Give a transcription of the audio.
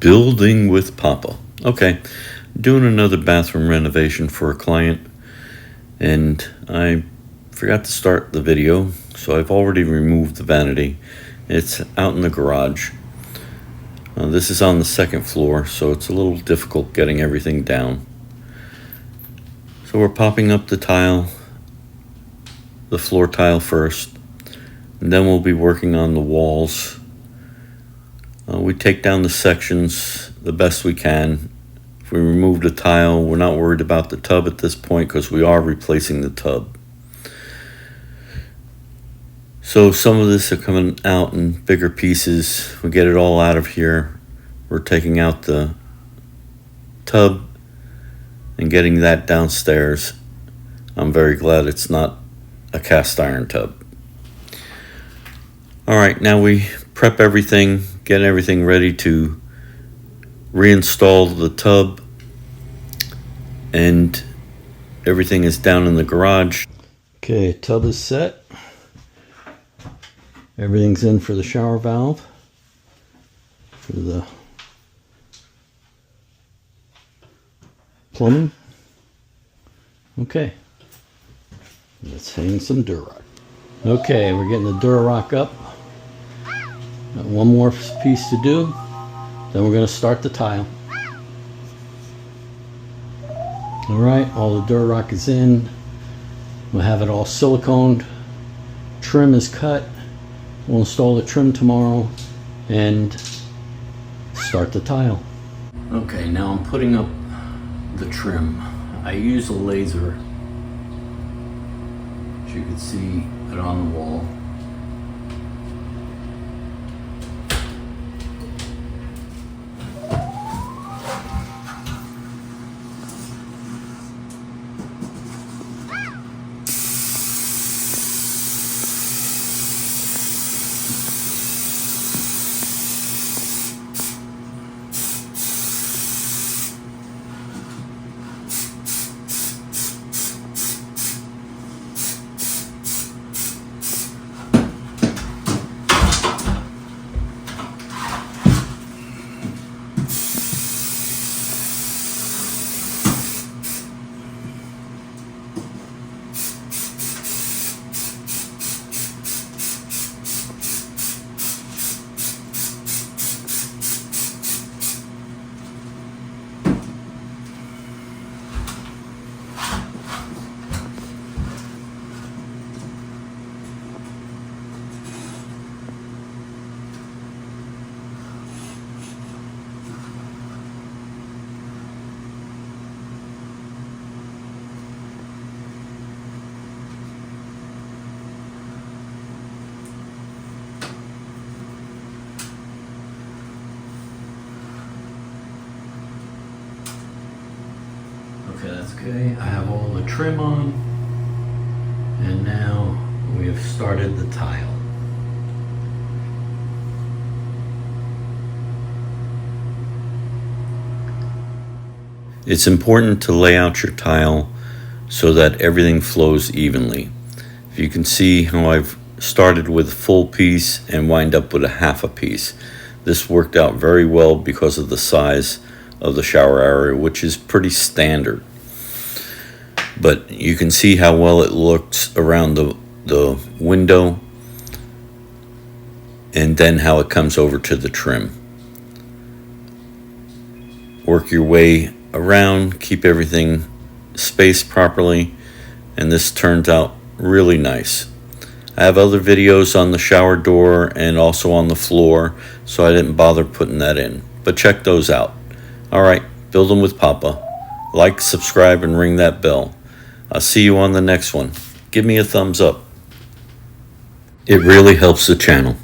Building with Papa. Okay, doing another bathroom renovation for a client, and I forgot to start the video, so I've already removed the vanity. It's out in the garage. This is on the second floor, so it's a little difficult getting everything down. So we're popping up the tile, the floor tile first, and then we'll be working on the walls. We take down the sections the best we can. If we remove the tile, we're not worried about the tub at this point because we are replacing the tub. So some of this are coming out in bigger pieces. We get it all out of here. We're taking out the tub and getting that downstairs. I'm very glad it's not a cast iron tub. All right, now we prep everything, get everything ready to reinstall the tub, and everything is down in the garage. Okay, tub is set. Everything's in for the shower valve, for the plumbing. Okay, let's hang some Durarock. Okay, we're getting the Durarock up. Got one more piece to do, then we're going to start the tile. Alright, all the Durarock is in. We'll have it all siliconed. Trim is cut. We'll install the trim tomorrow and start the tile. Okay, now I'm putting up the trim. I use a laser, as you can see it on the wall. Okay, that's okay. I have all the trim on, and now we have started the tile. It's important to lay out your tile so that everything flows evenly. If you can see how I've started with a full piece and wind up with a half a piece. This worked out very well because of the size of the shower area, which is pretty standard. But you can see how well it looks around the window, and then how it comes over to the trim. Work your way around, keep everything spaced properly, and this turns out really nice. I have other videos on the shower door and also on the floor, so I didn't bother putting that in, but check those out. Alright, Building with Papa. Like, subscribe, and ring that bell. I'll see you on the next one. Give me a thumbs up. It really helps the channel.